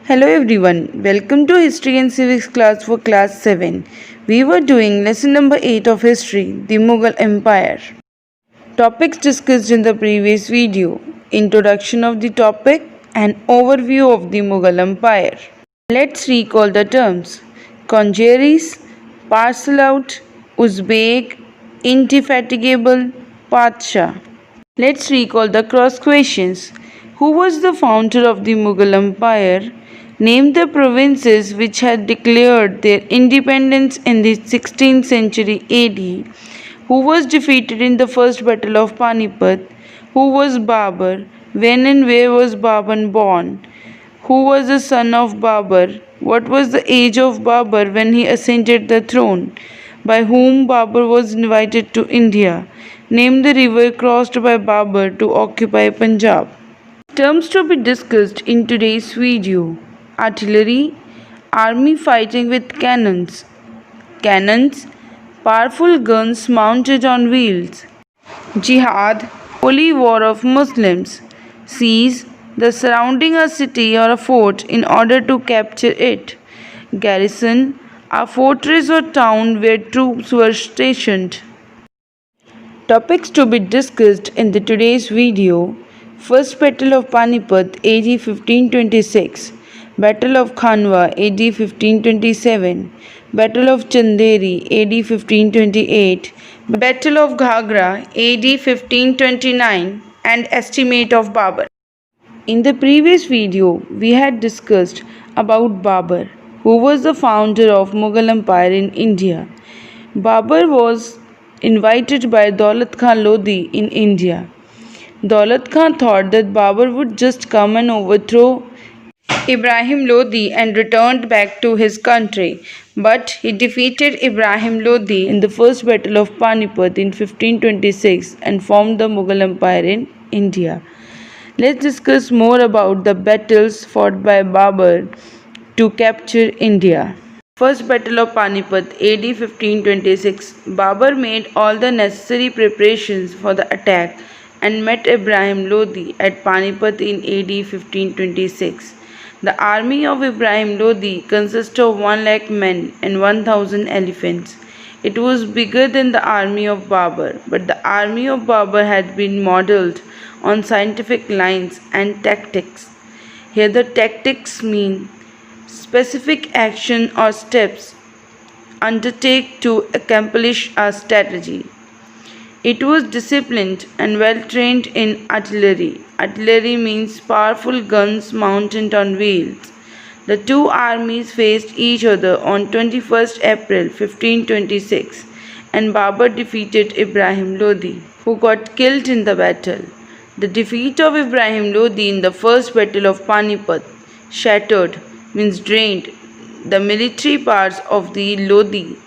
Hello everyone, welcome to History and Civics class for class 7. We were doing lesson number 8 of history, the Mughal Empire. Topics discussed in the previous video: introduction of the topic and overview of the Mughal Empire. Let's recall the terms: Conquerors, parcel out, Uzbek, indefatigable, Padshah. Let's recall the cross questions. Who was the founder of the Mughal Empire? Name the provinces which had declared their independence in the 16th century AD. Who was defeated in the first battle of Panipat? Who was Babur? When and where was Babur born? Who was the son of Babur? What was the age of Babur when he ascended the throne? By whom Babur was invited to India? Name the river crossed by Babur to occupy Punjab. Terms to be discussed in today's video: artillery, army fighting with cannons. Cannons, powerful guns mounted on wheels. Jihad, holy war of Muslims. Siege, the surrounding a city or a fort in order to capture it. Garrison, a fortress or town where troops were stationed. Topics to be discussed in today's video: First Battle of Panipat AD 1526, Battle of Khanwa AD 1527, Battle of Chanderi AD 1528, Battle of Ghagra AD 1529, and estimate of Babur. In the previous video, we had discussed about Babur, who was the founder of Mughal Empire in India. Babur was invited by Daulat Khan Lodi in India. Daulat Khan thought that Babur would just come and overthrow Ibrahim Lodi and returned back to his country. But he defeated Ibrahim Lodi in the first battle of Panipat in 1526 and formed the Mughal Empire in India. Let's discuss more about the battles fought by Babur to capture India. First Battle of Panipat AD 1526. Babur made all the necessary preparations for the attack and met Ibrahim Lodi at Panipat in AD 1526. The army of Ibrahim Lodi consisted of 1 lakh men and 1,000 elephants. It was bigger than the army of Babur, but the army of Babur had been modelled on scientific lines and tactics. Here the tactics mean specific action or steps undertake to accomplish a strategy. It was disciplined and well trained in artillery. Artillery means powerful guns mounted on wheels. The two armies faced each other on 21st April 1526 and Babur defeated Ibrahim Lodi, who got killed in the battle. The defeat of Ibrahim Lodi in the first battle of Panipat shattered, means drained, the military powers of the Lodis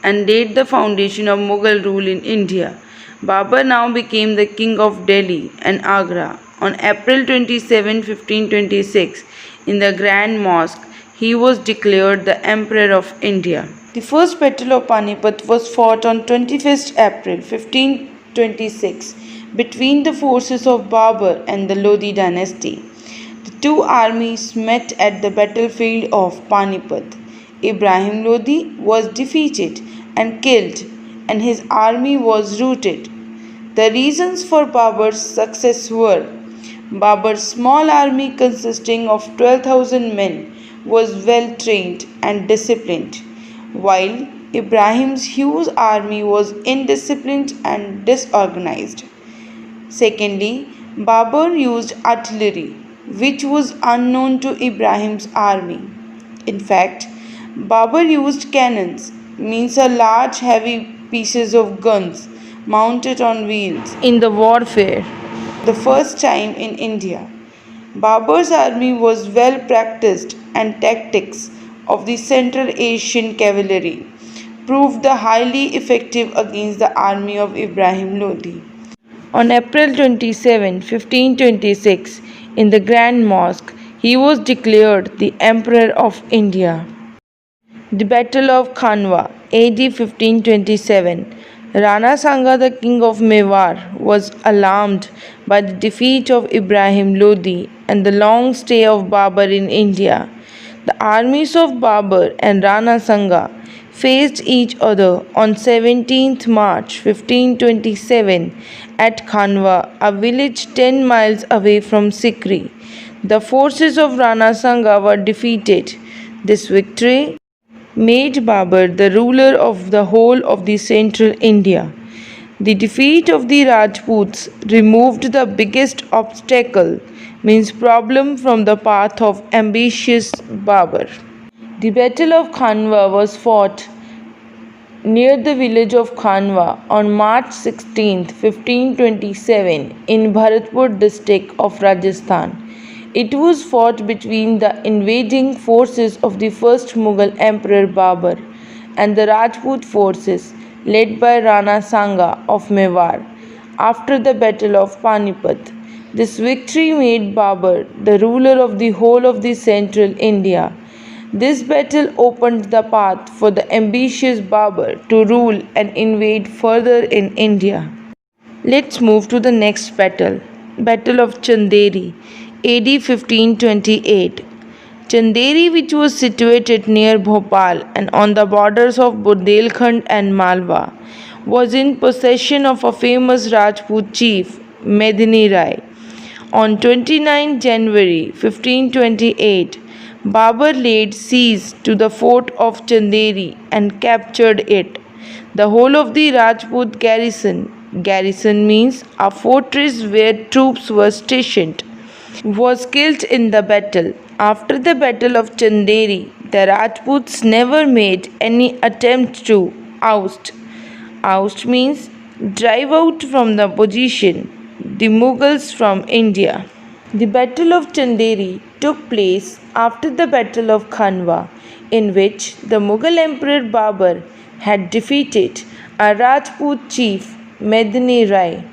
and laid the foundation of Mughal rule in India. Babur now became the king of Delhi and Agra. On April 27, 1526, in the Grand Mosque, he was declared the Emperor of India. The first battle of Panipat was fought on 21st April 1526 between the forces of Babur and the Lodi dynasty. The two armies met at the battlefield of Panipat. Ibrahim Lodi was defeated and killed, and his army was routed. The reasons for Babur's success were: Babur's small army consisting of 12,000 men was well trained and disciplined, while Ibrahim's huge army was indisciplined and disorganized. Secondly, Babur used artillery, which was unknown to Ibrahim's army. In fact, Babur used cannons, means a large heavy pieces of guns mounted on wheels, in the warfare. The first time in India, Babur's army was well practiced and tactics of the Central Asian cavalry proved the highly effective against the army of Ibrahim Lodi. On April 27, 1526, in the Grand Mosque, he was declared the Emperor of India. The Battle of Khanwa AD 1527. Rana Sanga, the king of Mewar, was alarmed by the defeat of Ibrahim Lodi and the long stay of Babur in India. The armies of Babur and Rana Sanga faced each other on 17th March 1527 at Khanwa, a village 10 miles away from Sikri. The forces of Rana Sanga were defeated. This victory made Babur the ruler of the whole of the central India. The defeat of the Rajputs removed the biggest obstacle, means problem, from the path of ambitious Babur. The Battle of Khanwa was fought near the village of Khanwa on March 16, 1527 in Bharatpur district of Rajasthan. It was fought between the invading forces of the first Mughal Emperor Babur and the Rajput forces led by Rana Sanga of Mewar after the Battle of Panipat. This victory made Babur the ruler of the whole of the central India. This battle opened the path for the ambitious Babur to rule and invade further in India. Let's move to the next battle, Battle of Chanderi, AD 1528. Chanderi, which was situated near Bhopal and on the borders of Bundelkhand and Malwa, was in possession of a famous Rajput chief, Medini Rai. On 29 January 1528, Babur laid siege to the fort of Chanderi and captured it. The whole of the Rajput garrison means a fortress where troops were stationed, was killed in the battle. After the Battle of Chanderi, the Rajputs never made any attempt to oust. Oust means drive out from the position the Mughals from India. The Battle of Chanderi took place after the Battle of Khanwa, in which the Mughal Emperor Babur had defeated a Rajput chief, Medini Rai.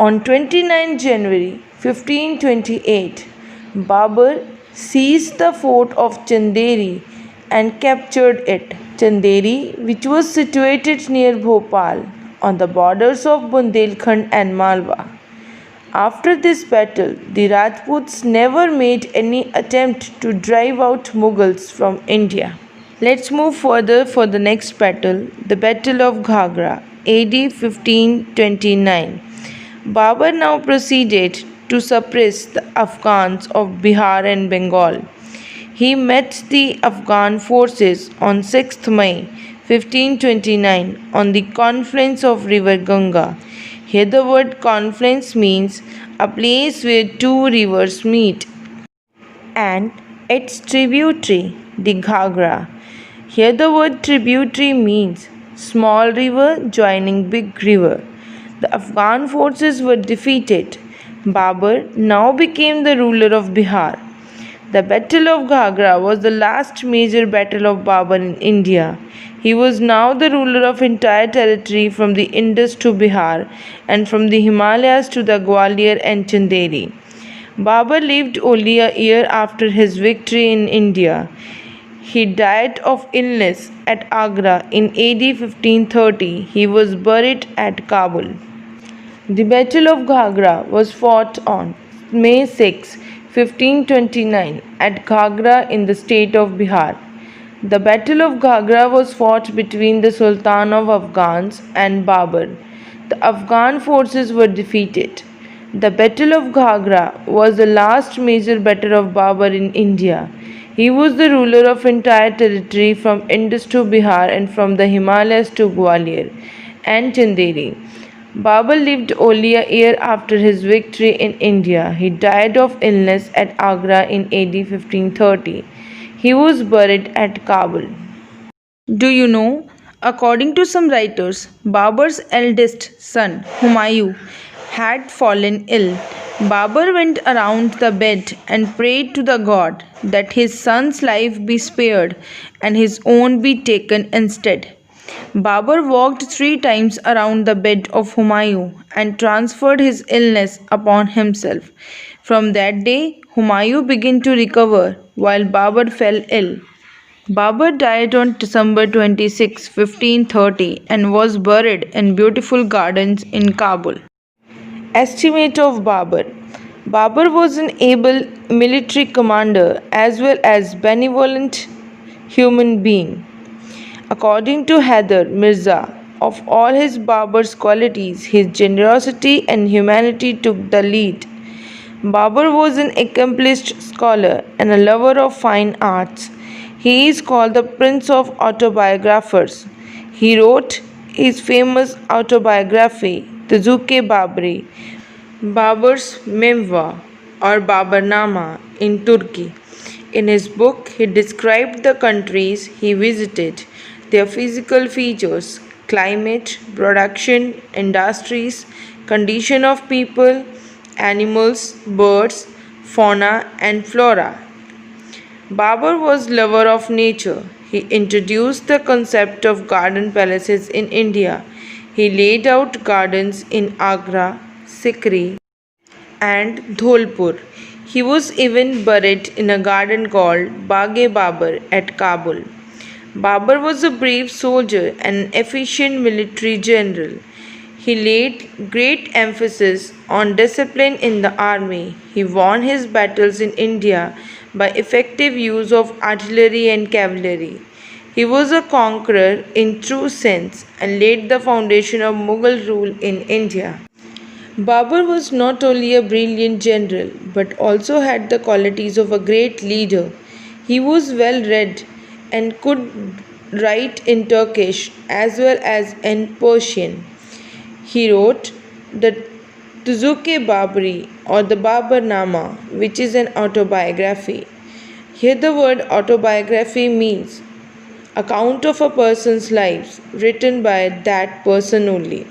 On 29 January 1528, Babur seized the fort of Chanderi and captured it. Chanderi, which was situated near Bhopal on the borders of Bundelkhand and Malwa. After this battle, the Rajputs never made any attempt to drive out Mughals from India. Let's move further for the next battle, the Battle of Ghagra, AD 1529. Babur now proceeded to suppress the Afghans of Bihar and Bengal. He met the Afghan forces on 6th May 1529 on the confluence of river Ganga. Here the word confluence means a place where two rivers meet, and its tributary, the Ghagra. Here the word tributary means small river joining big river. The Afghan forces were defeated. Babur now became the ruler of Bihar. The Battle of Ghagra was the last major battle of Babur in India. He was now the ruler of entire territory from the Indus to Bihar and from the Himalayas to the Gwalior and Chanderi. Babur lived only a year after his victory in India. He died of illness at Agra in AD 1530. He was buried at Kabul. The Battle of Ghagra was fought on May 6, 1529 at Ghagra in the state of Bihar. The Battle of Ghagra was fought between the Sultan of Afghans and Babur. The Afghan forces were defeated. The Battle of Ghagra was the last major battle of Babur in India. He was the ruler of entire territory from Indus to Bihar and from the Himalayas to Gwalior and Chanderi. Babur lived only a year after his victory in India. He died of illness at Agra in AD 1530. He was buried at Kabul. Do you know, according to some writers, Babur's eldest son, Humayun, had fallen ill. Babur went around the bed and prayed to the god that his son's life be spared and his own be taken instead. Babur walked 3 times around the bed of Humayun and transferred his illness upon himself. From that day, Humayun began to recover while Babur fell ill. Babur died on December 26, 1530 and was buried in beautiful gardens in Kabul. Estimate of Babur. Babur was an able military commander as well as benevolent human being. According to Haider Mirza, of all his Babur's qualities, his generosity and humanity took the lead. Babur was an accomplished scholar and a lover of fine arts. He is called the Prince of Autobiographers. He wrote his famous autobiography, Tazuk-e Babri, Babur's memoir or Baburnama in Turkey. In his book, he described the countries he visited, their physical features, climate, production, industries, condition of people, animals, birds, fauna, and flora. Babur was lover of nature. He introduced the concept of garden palaces in India. He laid out gardens in Agra, Sikri, and Dholpur. He was even buried in a garden called Bagh-e-Babur at Kabul. Babur was a brave soldier and an efficient military general. He laid great emphasis on discipline in the army. He won his battles in India by effective use of artillery and cavalry. He was a conqueror in true sense and laid the foundation of Mughal rule in India. Babur was not only a brilliant general but also had the qualities of a great leader. He was well read and could write in Turkish as well as in Persian. He wrote the Tazuk-e Babri or the Baburnama, which is an autobiography. Here, the word autobiography means account of a person's life written by that person only.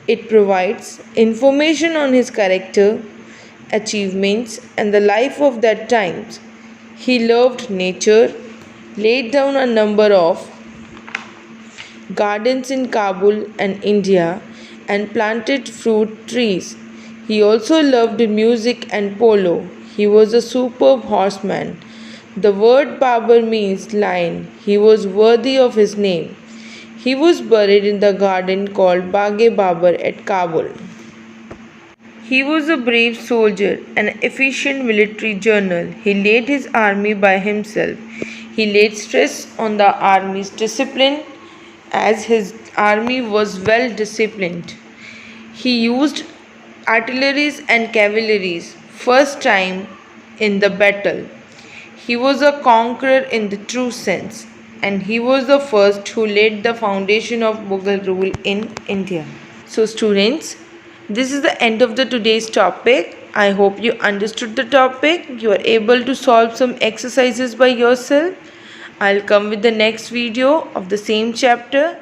It provides information on his character, achievements, and the life of that time. He loved nature, laid down a number of gardens in Kabul and India, and planted fruit trees. He also loved music and polo. He was a superb horseman. The word Babur means lion. He was worthy of his name. He was buried in the garden called Bagh-e-Babur at Kabul. He was a brave soldier and an efficient military general. He led his army by himself. He laid stress on the army's discipline as his army was well disciplined. He used artilleries and cavalries first time in the battle. He was a conqueror in the true sense, and he was the first who laid the foundation of Mughal rule in India. So students, this is the end of the today's topic. I hope you understood the topic. You are able to solve some exercises by yourself. I'll come with the next video of the same chapter.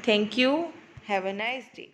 Thank you. Have a nice day.